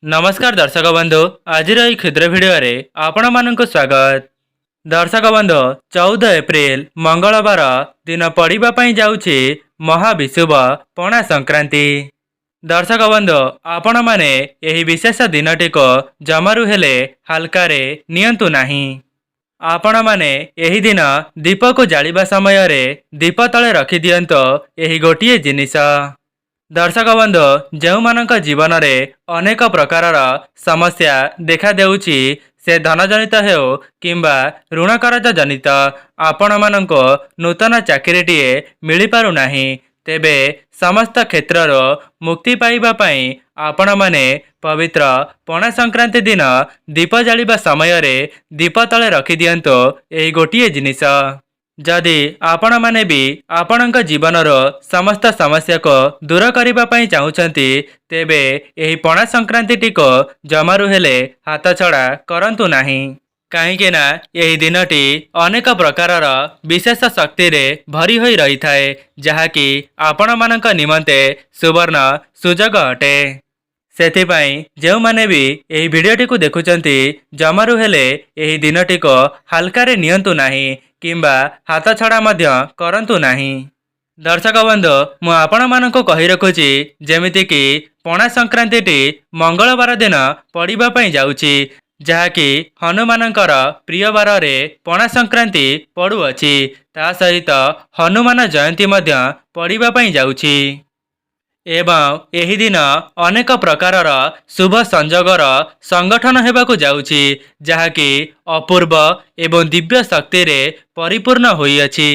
नमस्कार दर्शक बंधु आज क्षुद्र भिडियो आपण मानक स्वागत। दर्शक बंधु 14 एप्रिल मंगलवार दिन पड़ापी जाऊँगी महाविषुव पणा संक्रांति। दर्शक बंधु आपण माने यही विशेष दिनटी को जमारू हेले हालकारे नियंतु नाही। आपण माने यही दिन दीप को जालिबा समय रे दीप तले रखी दियंतो यही गोटिए जिनिस। दर्शक बंधु जो मानक जीवन में अनेक प्रकार समस्या देखा देउछि से धन जनित हो किंबा ऋण करज जनित आपण मानक नूतन चाकरीटीए मिल पारु नाही तेबे समस्त क्षेत्र मुक्ति पाइबा पई आपण माने पवित्र पणा संक्रांति दिन दीप जालिबा समय रे दीप तले रखी दियंतो एही गोटिए जिनिस। जदि आपण माने भी आपणक जीवनर समस्त समस्या को दूर करने पई चाहूचंती तेबे एही पणा संक्रांति को जमारू हेले हाथ छड़ा करंतु नाही। कहीं ना यही दिनटी अनेक प्रकार विशेष शक्ति रे भरी होई रही थाए जहाँकि आपण मानक निमंते सुवर्ण सुजोग अटे। सेथिपाई जो माने भी यही भिडियोटी को देखुचंती जमारू हेले यही दिनटी को हालकारे नियंतु नाही किंबा हाथ छड़ा मध्य करंतु नाही। दर्शक बंधु मु आपण मानक कहि रखुची जेमिति कि पणा संक्रांति मंगलवार दिन पड़िबा पई जाउची जहाँकि हनुमानकर प्रिय बार रे पणा संक्रांति पड़ुअछि ता सहित हनुमान जयंती मध्य पड़िबा पई जाउची एवं एही दिन अनेक प्रकार शुभ संजोगर संगठन हेबाकु जाउछि जहाँकि अपूर्व एवं दिव्य शक्ति रे परिपूर्ण होइअछि।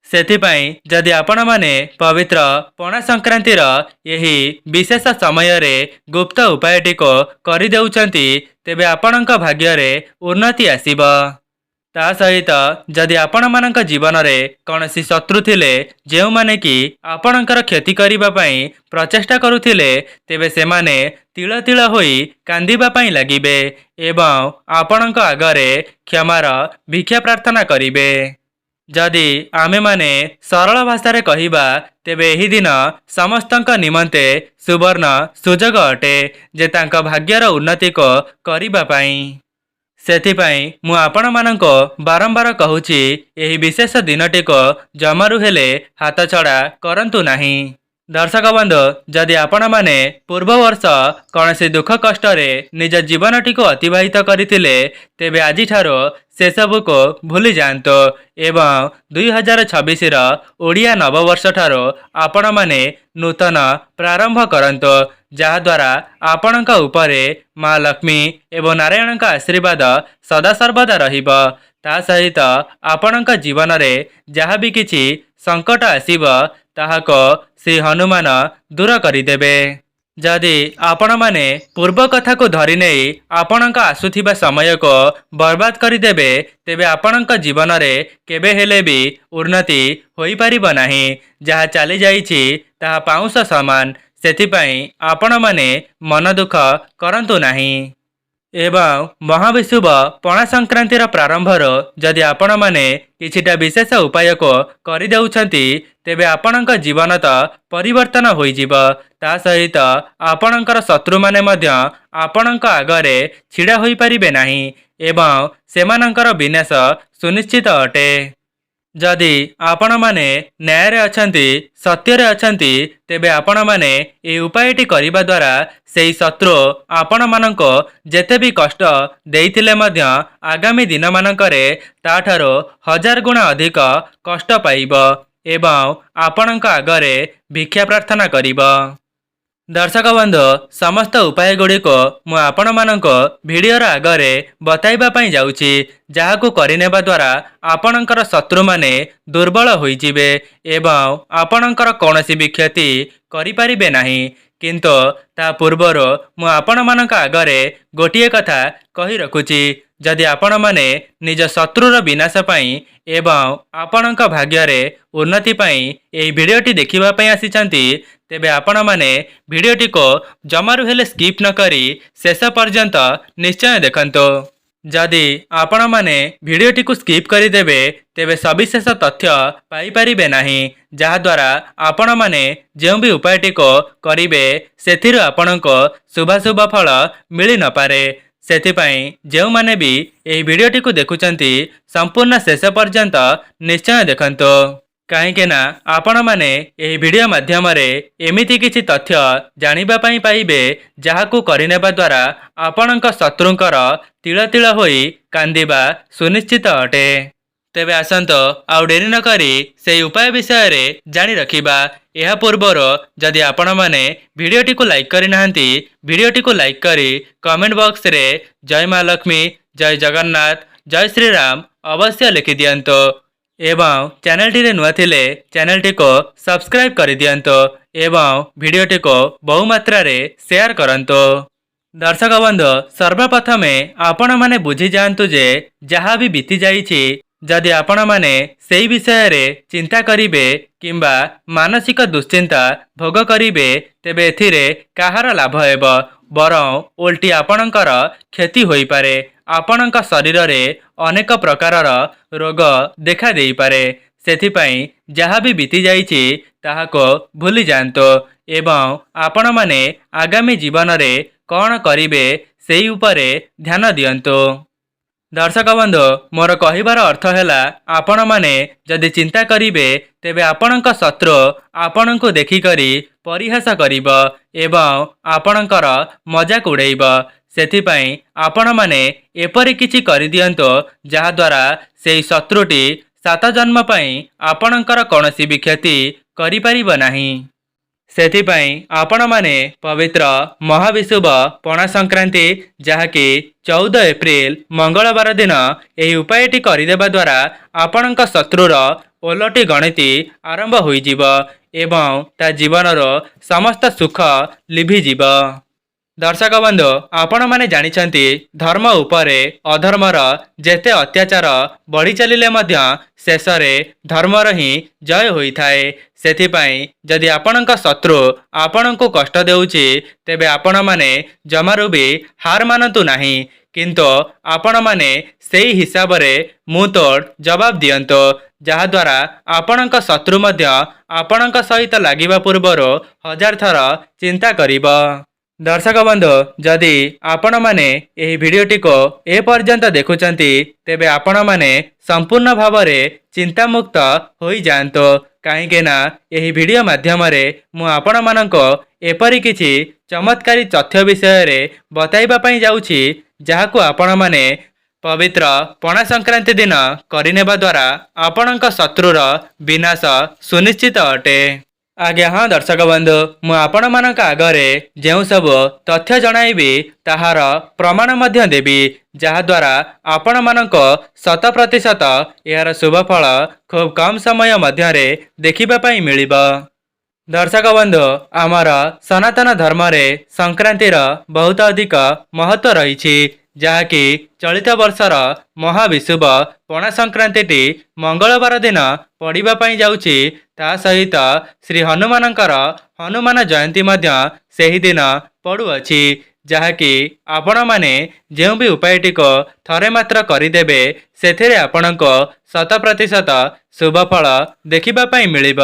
सेथिपाई जदि आपण माने पवित्र पणा संक्रांतिर यही विशेष समय रे गुप्त उपायटी को करि देउचंती तेबे आपणक भाग्य रे उन्नति आसीब। ता सहित जदि आपण मानक जीवन में कौनसी शत्रु थिले जो माने कि आपणकर क्षति करिबा पई प्रचेष्टा करुथिले तेबे सेमाने तिल तिल होई कांदिबा पई लागिबे एवं आपणक आगरे क्षमार भिक्षा प्रार्थना करिबे। जदि आमे माने सरल भाषा कहिबा तेबे एही दिन समस्तंक निमंते सुवर्ण सुजोग अटे जे तांक भाग्यर उन्नति को करिबा पई। सेथिपाई मु आपण मानक बारंबार कहूची यही विशेष दिनटी को जमारू हेले हाथ छड़ा करंतु नाही। दर्शक बंधु जदि आपण माने पूर्व वर्ष कौन से दुख कष्ट रे निज जीवनटी को अतिबाहित करथिले तेबे आजि ठारो से सबु को भूली जांतो एवं 2026 ओडिया नववर्ष ठारो आपण माने नूतन प्रारंभ करंतो जहा द्वारा आपणक उपरे माँ लक्ष्मी एवं नारायण का आशीर्वाद सदा सर्वदा रहिब। ता सहित आपणक जीवन रे जहा भी किछि संकट आसीब ताहाको श्री हनुमान दूर करिदेबे। जदि आपण माने पूर्व कथा को धरि नहीं आपणक आसुथिबा समय को बर्बाद करिदेबे तेबे आपणक जीवन रे केबे हेले भी उन्नति होई परिबो नाही। जहा चली जाइछि ताहा पाउंस समान सेथिपाई आपण माने मन दुख करंतु नाही। एवं महाविषुव पणा संक्रांतिर प्रारंभर जदि आपण माने किछिटा विशेष उपाय को करि देउछंती तेबे आपणक जीवन तो परिवर्तन होई जिवो। ता सहित आपणकर शत्रु माने मध्य आपणक आगरे छिड़ा होई परिबे नाही एवं सेमानंकर विनाश सुनिश्चित अटे। जदि आपण माने न्याय रे अछंती सत्य रे अछंती तेबे आपण माने ए उपायटी करिबा द्वारा सेही शत्रु आपण मानक जेते भी कष्ट देइथिले मध्य आगामी दिन मानकरे ताठारो 1000 गुणा अधिक कष्ट पाइब एवं आपणक आगरे भिक्षा प्रार्थना करिब। दर्शक बंधु समस्त उपाय गुड़ी को मु आपण मानक भिडियोर आगरे बताइबा पई जाउची जहाकू करिनेबा द्वारा आपणकर शत्रु माने दुर्बल होई जिवे एवं आपणकर कौनसी भी क्षति करि परिबे नाही। किंतु ता पूर्वर मु आपण मानक आगरे गोटिए कथा कहि रखुची जदि आपण माने निज शत्रुर विनाश पई एवं आपणक भाग्य रे उन्नति पई एही भिडियोटी देखिबा पई आसीचंती तेबे आपण माने भिडियोटी को जमारू हेले स्किप न करी शेष पर्यंत निश्चय देखंतो। जदि आपण माने भिडियोटी को स्किप करदेवे तेबे सविशेष तथ्य पाइपारे नहीं जहाद्वारा आपण माने जो भी उपायटी को करिवे सेथिरु आपणको शुभाशुभ फल मिली न पारे। सेथिपाई जो माने भी यही भिडियोटी को देखुचंती संपूर्ण शेष पर्यंत निश्चय देखंतो कहीं ना आपण माने यही वीडियो माध्यम एमिति किछि तथ्य जानिबा पई पाइबे जहाकू करिनेबा द्वारा आपणक शत्रुंकर तिल तिल होई कांदिबा सुनिश्चित अटे। तेबे आसंतो आउ डेरी न करी से उपाय विषय रे जानी रखिबा। यह पूर्वर जदि आपण माने वीडियोटी को लाइक करि नाहंती वीडियोटी को लाइक करी कमेंट बॉक्स रे जय मां लक्ष्मी जय जगन्नाथ जय श्री राम अवश्य लिखि दियंतो एवं चैनल टी नुआ थिले चैनल टी को सब्सक्राइब कर दियंतो एवं वीडियोटी को बहु मात्रा रे शेयर करंतो। दर्शक बंधु सर्वप्रथमे आपण माने बुझी जांतु जे जहाँ भी बीती जाइछि जदि आपण माने सेई विषय रे चिंता करिवे किंबा मानसिक दुश्चिंता भोग करिवे तेबे एथिरे काहार लाभ हेबो बरं उल्टी आपणकर क्षति होई पारे। आपणक शरीर रे अनेक प्रकारर रोग देखा देई पारे। सेथिपाई जहाँ भी बीती जाइछि ताहाको भूली जांतो एवं आपण माने आगामी जीवन रे कौन करिवे सेई उपरे ध्यान दियंतो। दर्शक बंधु मोर कहिबार अर्थ हैला आपण माने जदि चिंता करिवे तेबे आपणक शत्रु आपणको देखिकरी परिहास करिब एवं आपणकर मजाक उड़ेइब। सेथिपाई आपण माने एपरि किछि करि दियंतो जहाद्वारा सेई शत्रुटी 7 जन्म पई आपणकर कौनसी भी क्षति करि परिब नाही। सेथिपाई आपण माने पवित्र महाविशुभ पणा संक्रांति जहाँकि 14 एप्रिल मंगलवार दिन यही उपायटी करदेवा द्वारा आपणक शत्रुर ओलटी गणति आरंभ होइजिब एवं ता जीवनर समस्त सुख लिभिजिब। दर्शक बंधु आपण माने जानिछंती धर्म उपरे अधर्मर जेते अत्याचार बढ़ी चलिले मध्य शेष रे धर्मर ही जय होई थाए। सेथिपाई जदि आपणक शत्रु आपणको कष्ट देउछि तेबे आपण माने जमारु भी हार मानतु नाही किंतु आपण माने सेही हिसाब रे मुंह तोड़ जवाब दियंतो जहाद्वारा आपणक शत्रु मध्य आपणक सहित लागिबा पूर्वर 1000 थर चिंता करिब। दर्शक बंधु जदि आपण माने एही भिडियोटी को ए पर्यंत देखुचंती तेबे आपण माने संपूर्ण भाव में चिंता मुक्त होई जांतो कहीं ना यही वीडियो माध्यम मु आपण मानको एपरि किछि चमत्कारी तथ्य विषय रे बताइबा पई जाउछि जहाकू आपण माने पवित्र पणा संक्रांति दिन करिनेबा द्वारा आपणक शत्रुर विनाश सुनिश्चित अटे। आज्ञा हाँ दर्शक बंधु मु आपण मानक आगरे जो सब तथ्य जणाइबी ताहार प्रमाण मध्य देबी जहाद्वारा आपण मानक 100% यार शुभ फल खूब कम समय मध्य देखिबा पई मिलिब। दर्शक बंधु आमर सनातन धर्म रे संक्रांतिर बहुत अधिक महत्व रही जहाँकि चलित वर्षर महाविशुभ पणा संक्रांति मंगलवार दिन पड़िबा पई जाउछि ता सहित श्री हनुमानकर हनुमान जयंती मध्य सेही दिन पड़ुअछि जहाँकि आपण माने जो भी उपायटी को थरे मात्र करिदेबे सेथिरे आपणको 100% शुभ फल देखिबा पई मिलिब।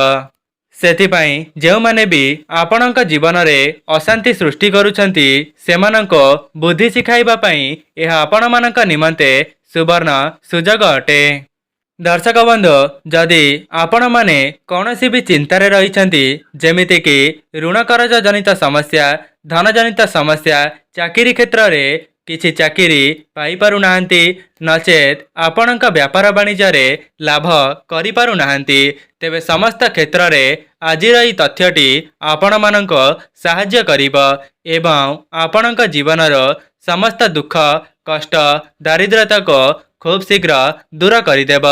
सेथिपाई जो माने भी आपणक जीवन रे अशांति सृष्टि करुछंती सेमाननको बुद्धि शिखाइबा पई यह आपण मानक निमंते सुवर्ण सुजोग अटे। दर्शक बंधु जदि आपण माने कौनसी भी चिंतारे रहिछंती जेमिति कि ऋण कर्ज जनित समस्या धन जनित समस्या चाकरी क्षेत्र रे किछि चाकरी पाई पारु नाहंती नचेत आपणक व्यापार वाणिज्य रे लाभ करि पारु नाहंती तेबे समस्त क्षेत्र रे आजिर ई तथ्यटी आपण माननको साहाय्य करिब एवं आपणक जीवनर समस्त दुख कष्ट दारिद्र्यता को खूब शीघ्र दूर करिदेब।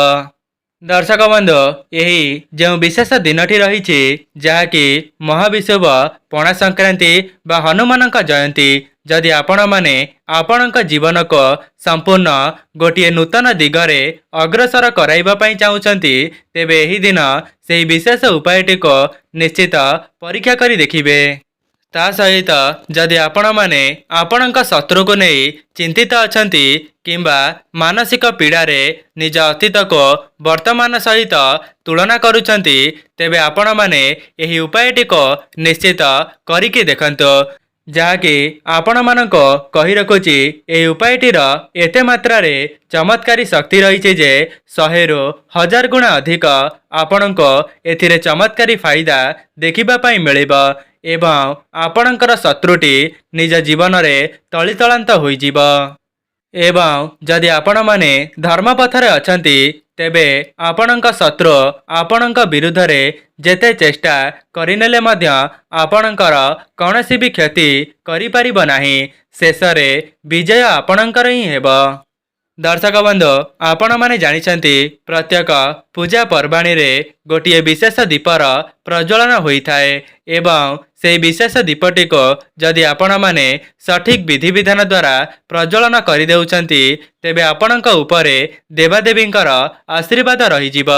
दर्शक बंधु यही जो विशेष दिनटी रही जहाँकि महाविशुभ पणा संक्रांति बा हनुमानक जयंती जदि आपण माने आपणक जीवन को संपूर्ण गोटे नूतन दिगरे अग्रसर कराइबा पई चाहुचंती तेबे एही दिन सेही विशेष उपायटी को निश्चित परीक्षा करी देखिबे ତା ସହିତ ଯଦି ଆପଣମାନେ ଆପଣଙ୍କ ଶତ୍ରୁକୁ ନେଇ ଚିନ୍ତିତ ଅଛନ୍ତି କିମ୍ବା ମାନସିକ ପୀଡ଼ାରେ ନିଜ ଅତୀତକୁ ବର୍ତ୍ତମାନ ସହିତ ତୁଳନା କରୁଛନ୍ତି, ତେବେ ଆପଣମାନେ ଏହି ଉପାୟଟିକୁ ନିଶ୍ଚିତ କରିକି ଦେଖନ୍ତୁ, ଯାହାକି ଆପଣମାନଙ୍କୁ କହି ରଖୁଛି ଏହି ଉପାୟଟିର ଏତେ ମାତ୍ରାରେ ଚମତ୍କାରୀ ଶକ୍ତି ରହିଛି ଯେ 100ରୁ 1000 ଗୁଣା ଅଧିକ ଆପଣଙ୍କୁ ଏଥିରେ ଚମତ୍କାରୀ ଫାଇଦା ଦେଖିବା ପାଇଁ ମିଳିବ ଏବଂ ଆପଣଙ୍କର ଶତ୍ରୁଟି ନିଜ ଜୀବନରେ ତଳିତଳାନ୍ତ ହୋଇଯିବ। ଏବଂ ଯଦି ଆପଣମାନେ ଧର୍ମପଥରେ ଅଛନ୍ତି, ତେବେ ଆପଣଙ୍କ ଶତ୍ରୁ ଆପଣଙ୍କ ବିରୁଦ୍ଧରେ ଯେତେ ଚେଷ୍ଟା କରିନେଲେ ମଧ୍ୟ ଆପଣଙ୍କର କୌଣସି ବି କ୍ଷତି କରିପାରିବ ନାହିଁ। ଶେଷରେ ବିଜୟ ଆପଣଙ୍କର ହିଁ ହେବ। ଦର୍ଶକ ବନ୍ଧୁ, ଆପଣମାନେ ଜାଣିଛନ୍ତି ପ୍ରତ୍ୟେକ ପୂଜା ପର୍ବାଣୀରେ ଗୋଟିଏ ବିଶେଷ ଦୀପର ପ୍ରଜ୍ୱଳନ ହୋଇଥାଏ ଏବଂ ସେହି ବିଶେଷ ଦୀପଟିକୁ ଯଦି ଆପଣମାନେ ସଠିକ୍ ବିଧିବିଧାନ ଦ୍ୱାରା ପ୍ରଜ୍ୱଳନ କରିଦେଉଛନ୍ତି, ତେବେ ଆପଣଙ୍କ ଉପରେ ଦେବାଦେବୀଙ୍କର ଆଶୀର୍ବାଦ ରହିଯିବ।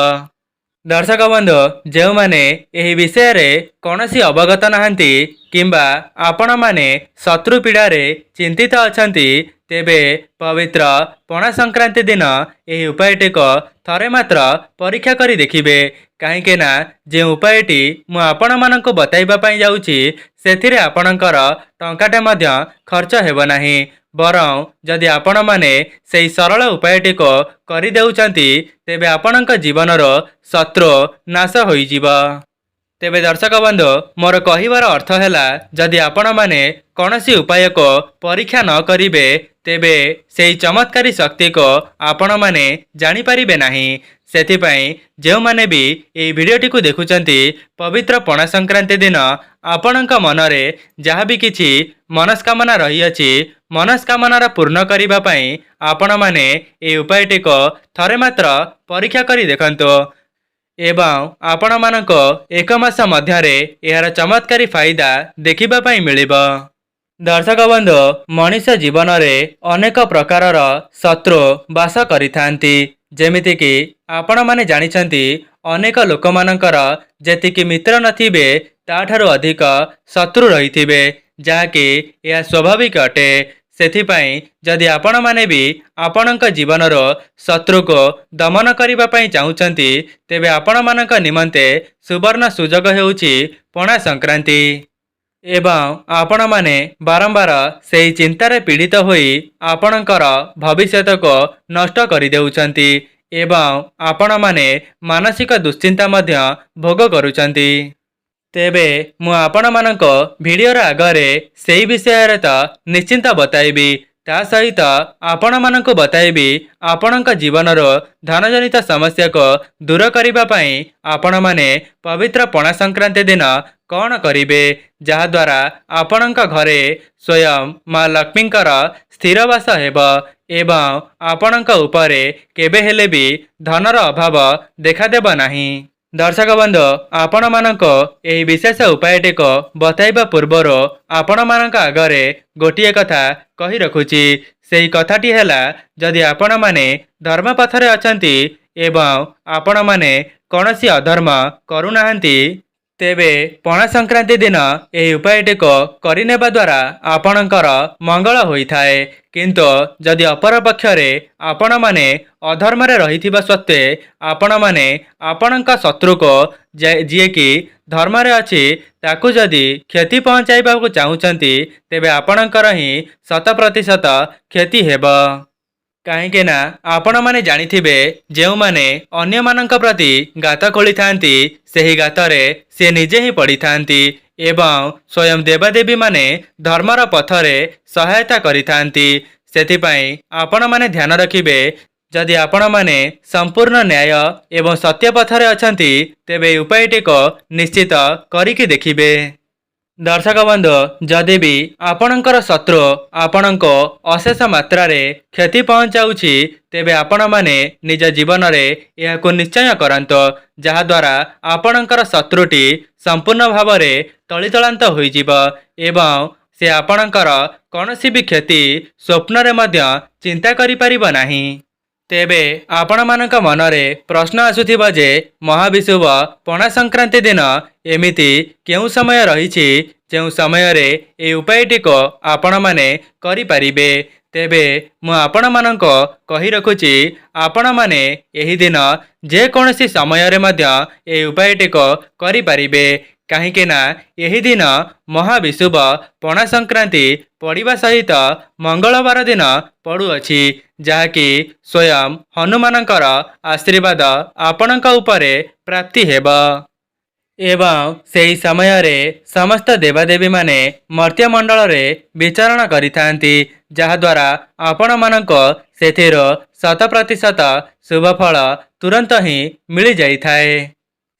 ଦର୍ଶକ ବନ୍ଧୁ, ଯେଉଁମାନେ ଏହି ବିଷୟରେ କୌଣସି ଅବଗତ ନାହାନ୍ତି କିମ୍ବା ଆପଣମାନେ ଶତ୍ରୁ ପୀଡ଼ାରେ ଚିନ୍ତିତ ଅଛନ୍ତି, ତେବେ ପବିତ୍ର ପଣା ସଂକ୍ରାନ୍ତି ଦିନ ଏହି ଉପାୟଟିକୁ ଥରେ ମାତ୍ର ପରୀକ୍ଷା କରି ଦେଖିବେ। କାହିଁକି ନା ଯେଉଁ ଉପାୟଟି ମୁଁ ଆପଣମାନଙ୍କୁ ବତାଇବା ପାଇଁ ଯାଉଛି, ସେଥିରେ ଆପଣଙ୍କର ଟଙ୍କାଟେ ମଧ୍ୟ ଖର୍ଚ୍ଚ ହେବ ନାହିଁ। ବରଂ ଯଦି ଆପଣମାନେ ସେହି ସରଳ ଉପାୟଟିକୁ କରିଦେଉଛନ୍ତି, ତେବେ ଆପଣଙ୍କ ଜୀବନର ଶତ୍ରୁ ନାଶ ହୋଇଯିବ। ତେବେ ଦର୍ଶକ ବନ୍ଧୁ, ମୋର କହିବାର ଅର୍ଥ ହେଲା, ଯଦି ଆପଣମାନେ କୌଣସି ଉପାୟକୁ ପରୀକ୍ଷା ନ କରିବେ, ତେବେ ସେହି ଚମତ୍କାରୀ ଶକ୍ତିକୁ ଆପଣମାନେ ଜାଣିପାରିବେ ନାହିଁ। ସେଥିପାଇଁ ଯେଉଁମାନେ ବି ଏହି ଭିଡ଼ିଓଟିକୁ ଦେଖୁଛନ୍ତି, ପବିତ୍ର ପଣା ସଂକ୍ରାନ୍ତି ଦିନ ଆପଣଙ୍କ ମନରେ ଯାହା ବି କିଛି ମନସ୍କାମନା ରହିଅଛି, ମନସ୍କାମନାର ପୂର୍ଣ୍ଣ କରିବା ପାଇଁ ଆପଣମାନେ ଏହି ଉପାୟଟିକୁ ଥରେ ମାତ୍ର ପରୀକ୍ଷା କରି ଦେଖନ୍ତୁ ଏବଂ ଆପଣମାନଙ୍କୁ 1 ମାସ ମଧ୍ୟରେ ଏହାର ଚମତ୍କାରୀ ଫାଇଦା ଦେଖିବା ପାଇଁ ମିଳିବ। ଦର୍ଶକ ବନ୍ଧୁ, ମଣିଷ ଜୀବନରେ ଅନେକ ପ୍ରକାରର ଶତ୍ରୁ ବାସ କରିଥାନ୍ତି। ଯେମିତିକି ଆପଣମାନେ ଜାଣିଛନ୍ତି, ଅନେକ ଲୋକମାନଙ୍କର ଯେତିକି ମିତ୍ର ନଥିବେ, ତାଠାରୁ ଅଧିକ ଶତ୍ରୁ ରହିଥିବେ, ଯାହାକି ଏହା ସ୍ୱାଭାବିକ ଅଟେ। ସେଥିପାଇଁ ଯଦି ଆପଣମାନେ ବି ଆପଣଙ୍କ ଜୀବନର ଶତ୍ରୁକୁ ଦମନ କରିବା ପାଇଁ ଚାହୁଁଛନ୍ତି, ତେବେ ଆପଣମାନଙ୍କ ନିମନ୍ତେ ସୁବର୍ଣ୍ଣ ସୁଯୋଗ ହେଉଛି ପଣା ସଂକ୍ରାନ୍ତି। ଏବଂ ଆପଣମାନେ ବାରମ୍ବାର ସେହି ଚିନ୍ତାରେ ପୀଡ଼ିତ ହୋଇ ଆପଣଙ୍କର ଭବିଷ୍ୟତକୁ ନଷ୍ଟ କରିଦେଉଛନ୍ତି ଏବଂ ଆପଣମାନେ ମାନସିକ ଦୁଶ୍ଚିନ୍ତା ମଧ୍ୟ ଭୋଗ କରୁଛନ୍ତି। ତେବେ ମୁଁ ଆପଣମାନଙ୍କୁ ଭିଡ଼ିଓର ଆଗରେ ସେହି ବିଷୟରେ ତ ନିଶ୍ଚିନ୍ତ ବତାଇବି, ତା ସହିତ ଆପଣମାନଙ୍କୁ ବତାଇବି ଆପଣଙ୍କ ଜୀବନର ଧନଜନିତ ସମସ୍ୟାକୁ ଦୂର କରିବା ପାଇଁ ଆପଣମାନେ ପବିତ୍ର ପଣା ସଂକ୍ରାନ୍ତି ଦିନ କ'ଣ କରିବେ, ଯାହାଦ୍ୱାରା ଆପଣଙ୍କ ଘରେ ସ୍ୱୟଂ ମା ଲକ୍ଷ୍ମୀଙ୍କର ସ୍ଥିର ବାସ ହେବ ଏବଂ ଆପଣଙ୍କ ଉପରେ କେବେ ହେଲେ ବି ଧନର ଅଭାବ ଦେଖାଦେବ ନାହିଁ। ଦର୍ଶକ ବନ୍ଧୁ, ଆପଣମାନଙ୍କୁ ଏହି ବିଶେଷ ଉପାୟଟିକୁ ବତାଇବା ପୂର୍ବରୁ ଆପଣମାନଙ୍କ ଆଗରେ ଗୋଟିଏ କଥା କହି ରଖୁଛି। ସେହି କଥାଟି ହେଲା, ଯଦି ଆପଣମାନେ ଧର୍ମପଥରେ ଅଛନ୍ତି ଏବଂ ଆପଣମାନେ କୌଣସି ଅଧର୍ମ କରୁନାହାନ୍ତି, ତେବେ ପଣା ସଂକ୍ରାନ୍ତି ଦିନ ଏହି ଉପାୟଟିକୁ କରିନେବା ଦ୍ୱାରା ଆପଣଙ୍କର ମଙ୍ଗଳ ହୋଇଥାଏ। କିନ୍ତୁ ଯଦି ଅପରପକ୍ଷରେ ଆପଣମାନେ ଅଧର୍ମରେ ରହିଥିବା ସତ୍ତ୍ୱେ ଆପଣମାନେ ଆପଣଙ୍କ ଶତ୍ରୁକୁ ଯିଏକି ଧର୍ମରେ ଅଛି, ତାକୁ ଯଦି କ୍ଷତି ପହଞ୍ଚାଇବାକୁ ଚାହୁଁଛନ୍ତି, ତେବେ ଆପଣଙ୍କର ହିଁ 100% କ୍ଷତି ହେବ। କାହିଁକି ନା ଆପଣମାନେ ଜାଣିଥିବେ, ଯେଉଁମାନେ ଅନ୍ୟମାନଙ୍କ ପ୍ରତି ଗାତ ଖୋଳିଥାନ୍ତି, ସେହି ଗାତରେ ସେ ନିଜେ ହିଁ ପଡ଼ିଥାନ୍ତି ଏବଂ ସ୍ୱୟଂ ଦେବାଦେବୀମାନେ ଧର୍ମର ପଥରେ ସହାୟତା କରିଥାନ୍ତି। ସେଥିପାଇଁ ଆପଣମାନେ ଧ୍ୟାନ ରଖିବେ, ଯଦି ଆପଣମାନେ ସମ୍ପୂର୍ଣ୍ଣ ନ୍ୟାୟ ଏବଂ ସତ୍ୟ ପଥରେ ଅଛନ୍ତି, ତେବେ ଏହି ଉପାୟଟିକୁ ନିଶ୍ଚିତ କରିକି ଦେଖିବେ। ଦର୍ଶକ ବନ୍ଧୁ, ଯଦି ବି ଆପଣଙ୍କର ଶତ୍ରୁ ଆପଣଙ୍କୁ ଅଶେଷ ମାତ୍ରାରେ କ୍ଷତି ପହଞ୍ଚାଉଛି, ତେବେ ଆପଣମାନେ ନିଜ ଜୀବନରେ ଏହାକୁ ନିଶ୍ଚୟ କରନ୍ତୁ, ଯାହାଦ୍ୱାରା ଆପଣଙ୍କର ଶତ୍ରୁଟି ସମ୍ପୂର୍ଣ୍ଣ ଭାବରେ ତଳିତଳାନ୍ତ ହୋଇଯିବ ଏବଂ ସେ ଆପଣଙ୍କର କୌଣସି ବି କ୍ଷତି ସ୍ୱପ୍ନରେ ମଧ୍ୟ ଚିନ୍ତା କରିପାରିବ ନାହିଁ। ତେବେ ଆପଣମାନଙ୍କ ମନରେ ପ୍ରଶ୍ନ ଆସୁଥିବ ଯେ ମହାବିଷୁବ ପଣା ସଂକ୍ରାନ୍ତି ଦିନ ଏମିତି କେଉଁ ସମୟ ରହିଛି ଯେଉଁ ସମୟରେ ଏହି ଉପାୟଟିକୁ ଆପଣମାନେ କରିପାରିବେ। ତେବେ ମୁଁ ଆପଣମାନଙ୍କୁ କହି ରଖୁଛି, ଆପଣମାନେ ଏହି ଦିନ ଯେକୌଣସି ସମୟରେ ମଧ୍ୟ ଏହି ଉପାୟଟିକୁ କରିପାରିବେ। କାହିଁକି ନା ଏହି ଦିନ ମହାବିଷୁବ ପଣା ସଂକ୍ରାନ୍ତି ପଡ଼ିବା ସହିତ ମଙ୍ଗଳବାର ଦିନ ପଡ଼ୁଅଛି, ଯାହାକି ସ୍ୱୟଂ ହନୁମାନଙ୍କର ଆଶୀର୍ବାଦ ଆପଣଙ୍କ ଉପରେ ପ୍ରାପ୍ତି ହେବ। ଏବଂ ସେହି ସମୟରେ ସମସ୍ତ ଦେବାଦେବୀମାନେ ମର୍ତ୍ତ୍ୟମଣ୍ଡଳରେ ବିଚରଣ କରିଥାନ୍ତି, ଯାହାଦ୍ୱାରା ଆପଣମାନଙ୍କୁ ସେଥିରୁ 100% ଶୁଭଫଳ ତୁରନ୍ତ ହିଁ ମିଳିଯାଇଥାଏ।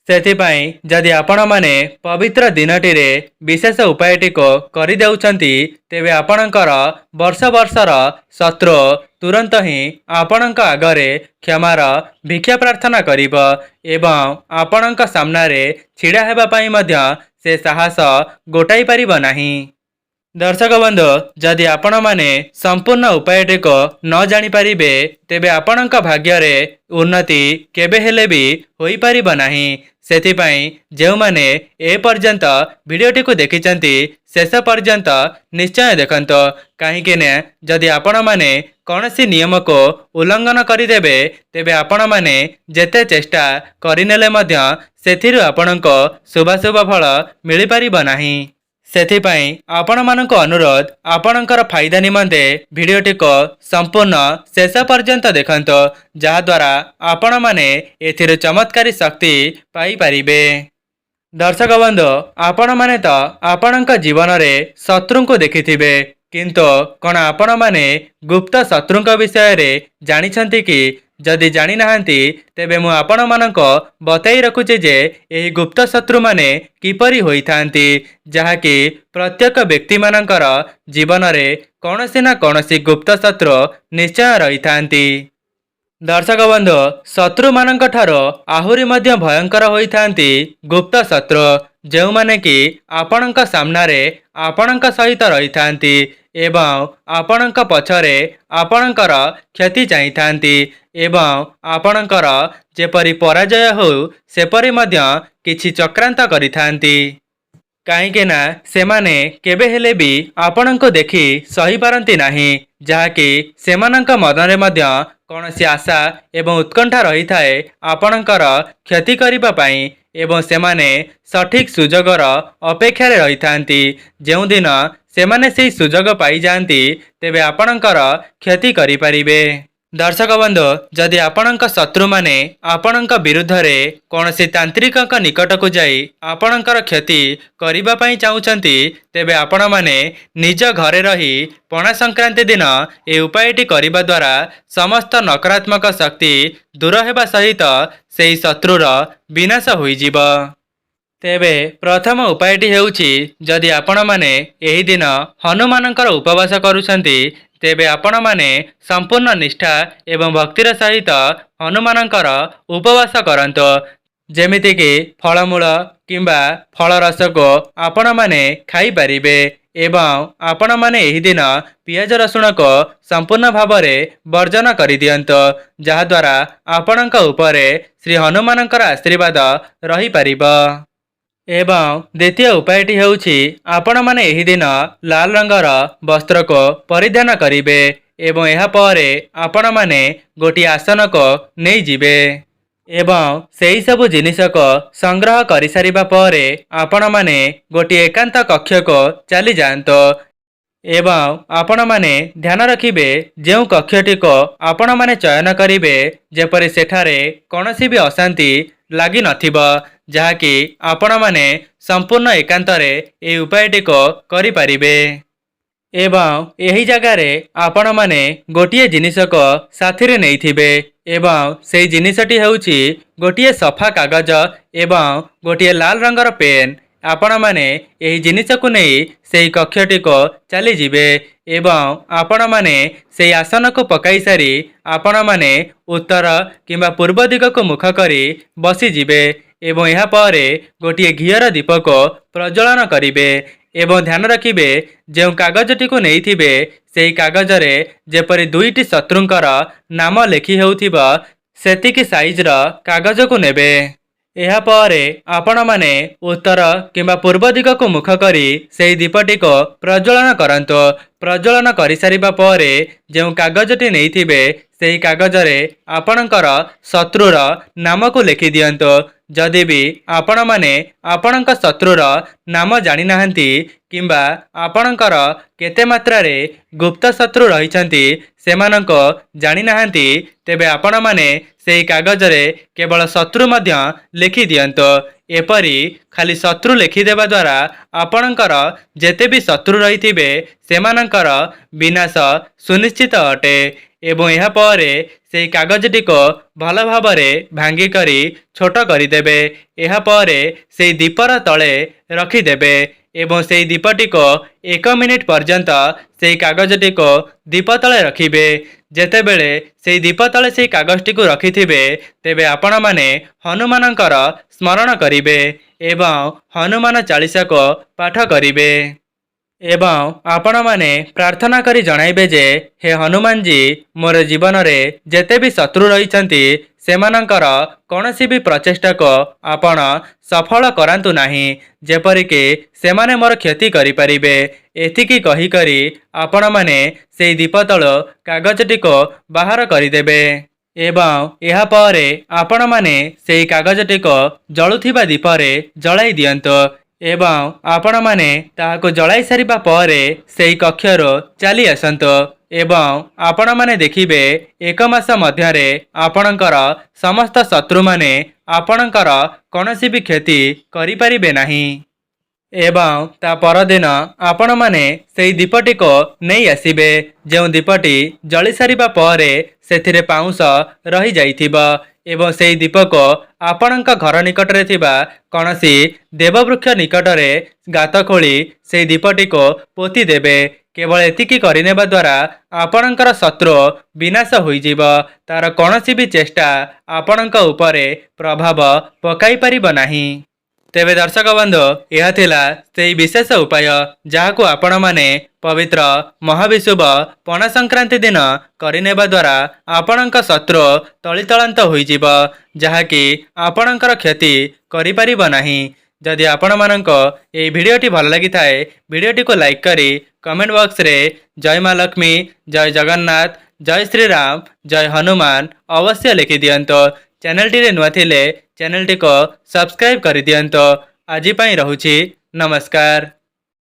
ସେଥିପାଇଁ ଯଦି ଆପଣମାନେ ପବିତ୍ର ଦିନଟିରେ ବିଶେଷ ଉପାୟଟିକୁ କରିଦେଉଛନ୍ତି, ତେବେ ଆପଣଙ୍କର ବର୍ଷ ବର୍ଷର ଶତ୍ରୁ ତୁରନ୍ତ ହିଁ ଆପଣଙ୍କ ଆଗରେ କ୍ଷମାର ଭିକ୍ଷା ପ୍ରାର୍ଥନା କରିବ ଏବଂ ଆପଣଙ୍କ ସାମ୍ନାରେ ଛିଡ଼ା ହେବା ପାଇଁ ମଧ୍ୟ ସେ ସାହସ ଗୋଟାଇ ପାରିବ ନାହିଁ। ଦର୍ଶକ ବନ୍ଧୁ, ଯଦି ଆପଣମାନେ ସମ୍ପୂର୍ଣ୍ଣ ଉପାୟଟିକୁ ନ ଜାଣିପାରିବେ, ତେବେ ଆପଣଙ୍କ ଭାଗ୍ୟରେ ଉନ୍ନତି କେବେ ହେଲେ ବି ହୋଇପାରିବ ନାହିଁ। ସେଥିପାଇଁ ଯେଉଁମାନେ ଏପର୍ଯ୍ୟନ୍ତ ଭିଡ଼ିଓଟିକୁ ଦେଖିଛନ୍ତି, ଶେଷ ପର୍ଯ୍ୟନ୍ତ ନିଶ୍ଚୟ ଦେଖନ୍ତୁ। କାହିଁକି ନା ଯଦି ଆପଣମାନେ କୌଣସି ନିୟମକୁ ଉଲ୍ଲଂଘନ କରିଦେବେ, ତେବେ ଆପଣମାନେ ଯେତେ ଚେଷ୍ଟା କରିନେଲେ ମଧ୍ୟ ସେଥିରୁ ଆପଣଙ୍କୁ ଶୁଭାଶୁଭ ଫଳ ମିଳିପାରିବ ନାହିଁ। ସେଥିପାଇଁ ଆପଣମାନଙ୍କୁ ଅନୁରୋଧ, ଆପଣଙ୍କର ଫାଇଦା ନିମନ୍ତେ ଭିଡ଼ିଓଟିକୁ ସମ୍ପୂର୍ଣ୍ଣ ଶେଷ ପର୍ଯ୍ୟନ୍ତ ଦେଖନ୍ତୁ, ଯାହାଦ୍ୱାରା ଆପଣମାନେ ଏଥିରୁ ଚମତ୍କାରୀ ଶକ୍ତି ପାଇପାରିବେ। ଦର୍ଶକ ବନ୍ଧୁ, ଆପଣମାନେ ତ ଆପଣଙ୍କ ଜୀବନରେ ଶତ୍ରୁଙ୍କୁ ଦେଖିଥିବେ, କିନ୍ତୁ କ'ଣ ଆପଣମାନେ ଗୁପ୍ତ ଶତ୍ରୁଙ୍କ ବିଷୟରେ ଜାଣିଛନ୍ତି କି? ଯଦି ଜାଣିନାହାନ୍ତି, ତେବେ ମୁଁ ଆପଣମାନଙ୍କୁ ବତାଇ ରଖୁଛି ଯେ ଏହି ଗୁପ୍ତ ଶତ୍ରୁମାନେ କିପରି ହୋଇଥାନ୍ତି, ଯାହାକି ପ୍ରତ୍ୟେକ ବ୍ୟକ୍ତିମାନଙ୍କର ଜୀବନରେ କୌଣସି ନା କୌଣସି ଗୁପ୍ତ ଶତ୍ରୁ ନିଶ୍ଚୟ ରହିଥାନ୍ତି। ଦର୍ଶକ ବନ୍ଧୁ, ଶତ୍ରୁମାନଙ୍କ ଠାରୁ ଆହୁରି ମଧ୍ୟ ଭୟଙ୍କର ହୋଇଥାନ୍ତି ଗୁପ୍ତ ଶତ୍ରୁ, ଯେଉଁମାନେ କି ଆପଣଙ୍କ ସାମ୍ନାରେ ଆପଣଙ୍କ ସହିତ ରହିଥାନ୍ତି ଏବଂ ଆପଣଙ୍କ ପଛରେ ଆପଣଙ୍କର କ୍ଷତି ଚାହିଁଥାନ୍ତି ଏବଂ ଆପଣଙ୍କର ଯେପରି ପରାଜୟ ହେଉ ସେପରି ମଧ୍ୟ କିଛି ଚକ୍ରାନ୍ତ କରିଥାନ୍ତି। କାହିଁକି ନା ସେମାନେ କେବେ ହେଲେ ବି ଆପଣଙ୍କୁ ଦେଖି ସହିପାରନ୍ତି ନାହିଁ, ଯାହାକି ସେମାନଙ୍କ ମନରେ ମଧ୍ୟ କୌଣସି ଆଶା ଏବଂ ଉତ୍କଣ୍ଠା ରହିଥାଏ ଆପଣଙ୍କର କ୍ଷତି କରିବା ପାଇଁ ଏବଂ ସେମାନେ ସଠିକ୍ ସୁଯୋଗର ଅପେକ୍ଷାରେ ରହିଥାନ୍ତି। ଯେଉଁଦିନ ସେମାନେ ସେହି ସୁଯୋଗ ପାଇଯାଆନ୍ତି, ତେବେ ଆପଣଙ୍କର କ୍ଷତି କରିପାରିବେ। ଦର୍ଶକ ବନ୍ଧୁ, ଯଦି ଆପଣଙ୍କ ଶତ୍ରୁମାନେ ଆପଣଙ୍କ ବିରୁଦ୍ଧରେ କୌଣସି ତାନ୍ତ୍ରିକଙ୍କ ନିକଟକୁ ଯାଇ ଆପଣଙ୍କର କ୍ଷତି କରିବା ପାଇଁ ଚାହୁଁଛନ୍ତି, ତେବେ ଆପଣମାନେ ନିଜ ଘରେ ରହି ପଣା ସଂକ୍ରାନ୍ତି ଦିନ ଏହି ଉପାୟଟି କରିବା ଦ୍ୱାରା ସମସ୍ତ ନକାରାତ୍ମକ ଶକ୍ତି ଦୂର ହେବା ସହିତ ସେହି ଶତ୍ରୁର ବିନାଶ ହୋଇଯିବ। ତେବେ ପ୍ରଥମ ଉପାୟଟି ହେଉଛି, ଯଦି ଆପଣମାନେ ଏହି ଦିନ ହନୁମାନଙ୍କର ଉପବାସ କରୁଛନ୍ତି, ତେବେ ଆପଣମାନେ ସମ୍ପୂର୍ଣ୍ଣ ନିଷ୍ଠା ଏବଂ ଭକ୍ତିର ସହିତ ହନୁମାନଙ୍କର ଉପବାସ କରନ୍ତୁ। ଯେମିତିକି ଫଳମୂଳ କିମ୍ବା ଫଳରସକୁ ଆପଣମାନେ ଖାଇପାରିବେ ଏବଂ ଆପଣମାନେ ଏହି ଦିନ ପିଆଜ ରସୁଣକୁ ସମ୍ପୂର୍ଣ୍ଣ ଭାବରେ ବର୍ଜନ କରିଦିଅନ୍ତୁ, ଯାହାଦ୍ୱାରା ଆପଣଙ୍କ ଉପରେ ଶ୍ରୀ ହନୁମାନଙ୍କର ଆଶୀର୍ବାଦ ରହିପାରିବ। ଏବଂ ଦ୍ୱିତୀୟ ଉପାୟଟି ହେଉଛି, ଆପଣମାନେ ଏହି ଦିନ ଲାଲ ରଙ୍ଗର ବସ୍ତ୍ରକୁ ପରିଧାନ କରିବେ ଏବଂ ଏହାପରେ ଆପଣମାନେ ଗୋଟିଏ ଆସନକୁ ନେଇଯିବେ ଏବଂ ସେହି ସବୁ ଜିନିଷକୁ ସଂଗ୍ରହ କରିସାରିବା ପରେ ଆପଣମାନେ ଗୋଟିଏ ଏକାନ୍ତ କକ୍ଷକୁ ଚାଲିଯାଆନ୍ତୁ ଏବଂ ଆପଣମାନେ ଧ୍ୟାନ ରଖିବେ, ଯେଉଁ କକ୍ଷଟିକୁ ଆପଣମାନେ ଚୟନ କରିବେ, ଯେପରି ସେଠାରେ କୌଣସି ବି ଅଶାନ୍ତି ଲାଗିନଥିବ, ଯାହାକି ଆପଣମାନେ ସମ୍ପୂର୍ଣ୍ଣ ଏକାନ୍ତରେ ଏହି ଉପାୟଟିକୁ କରିପାରିବେ। ଏବଂ ଏହି ଜାଗାରେ ଆପଣମାନେ ଗୋଟିଏ ଜିନିଷକୁ ସାଥିରେ ନେଇଥିବେ ଏବଂ ସେହି ଜିନିଷଟି ହେଉଛି ଗୋଟିଏ ସଫା କାଗଜ ଏବଂ ଗୋଟିଏ ଲାଲ ରଙ୍ଗର ପେନ୍। ଆପଣମାନେ ଏହି ଜିନିଷକୁ ନେଇ ସେହି କକ୍ଷଟିକୁ ଚାଲିଯିବେ ଏବଂ ଆପଣମାନେ ସେହି ଆସନକୁ ପକାଇ ସାରି ଆପଣମାନେ ଉତ୍ତର କିମ୍ବା ପୂର୍ବ ଦିଗକୁ ମୁଖ କରି ବସିଯିବେ ଏବଂ ଏହାପରେ ଗୋଟିଏ ଘିଅର ଦୀପକୁ ପ୍ରଜ୍ୱଳନ କରିବେ एवं ध्यान रखिबे जो कागजटी को नैथिबे सेही कागजरे जेपरि दुईटी शत्रुंकर नाम लिखि हेउथिबा सेतिकी साइजर कागज को नेबे। एहा परे आपण माने उत्तर किंबा पूर्व दिग को मुख करी सेही दीपटी को प्रज्वलन करंतो। प्रज्वलन करि सारिबा परे जो कागजटी नैथिबे सेही कागजरे आपणकर शत्रुर नाम को लिखि दियंतो। जदि भी आपण माने आपणक शत्रुर नाम जानि नाहंती किंबा आपणकर केते मात्रा रे गुप्त शत्रु रहिछंती सेमानंको जानि नाहंती तेबे आपण माने सेही कागजरे केवल शत्रु मध्य लिखि दियंतो। एपरी खाली शत्रु लिखिदेवा द्वारा आपणकर जेते भी शत्रु रहिथिबे सेमानंकर विनाश सुनिश्चित अटे। एवं यह परे सेही कागजटी को भल भावरे भांगी करी छोट करिदेबे। यह परे सेही दीपर तले रखिदेबे एवं सेही दीपटी को 1 मिनिट पर्यंत सेही कागजटी को दीप तले रखिबे। जेतेबेले सेही दीप तले सेही कागजटी को रखिथिबे तेबे आपण माने हनुमानंकर स्मरण करिबे एवं हनुमान चालीसा को पाठ करिबे एवं आपण माने प्रार्थना करी जणाइबे जे हे हनुमान जी मोर जीवन रे जेते भी शत्रु रहिछंती सेमानंकर कौनसी भी प्रचेष्टा को आपण सफल करांतु नाही जेपरिके सेमाने मोर क्षति करि परिबे। एथिकी कही करी आपण माने सेही दीपतल कागजटी को बाहर करिदेबे एवं यह परे आपण माने सेही कागजटी को जळुथिबा दीपरे जळाई दियंतो एवं आपण माने ताहाको जळाई सारिबा परे सेही कक्षरो चली आसंतो एवं आपण माने देखिबे 1 मास मध्यरे आपणकर समस्त शत्रु माने आपणकर कौनसी भी क्षति करि परिबे नाही। एवं ता परदिन आपण माने सेही दीपटी को नहीं आसिबे जो दीपटी जली सारिबा परे सेथिरे पाउंस रही जाइथिबा एवं सेही दीप को आपणक घर निकट रे थिबा कौनसी देववृक्ष निकट रे गात खोली सेही दीपटी को पोती देबे। केवल एतिकी करिनेबा द्वारा आपणकर शत्रु विनाश होइजिब तार कौनसी भी चेष्टा आपणक उपरे प्रभाव पकाई परिब नाही। तेबे दर्शक बंधु यह थिला सेही विशेष उपाय जहाकू आपण माने पवित्र महाविशुभ पणा संक्रांति दिन करिनेबा द्वारा आपणक शत्रु तलितलांत होइजिब जहाकि आपणकर क्षति करि परिब नाही। जदि आपण माननको ए भिडियोटी भल लागि थाए भिडियोटी को लाइक करी कमेंट बॉक्स रे जय मां लक्ष्मी जय जगन्नाथ जय श्री राम जय हनुमान अवश्य लिखि दियंतो। चैनल टी रे नुआ थिले चैनल टी को सब्सक्राइब करि दियंतो। आजि पई रहुछि नमस्कार।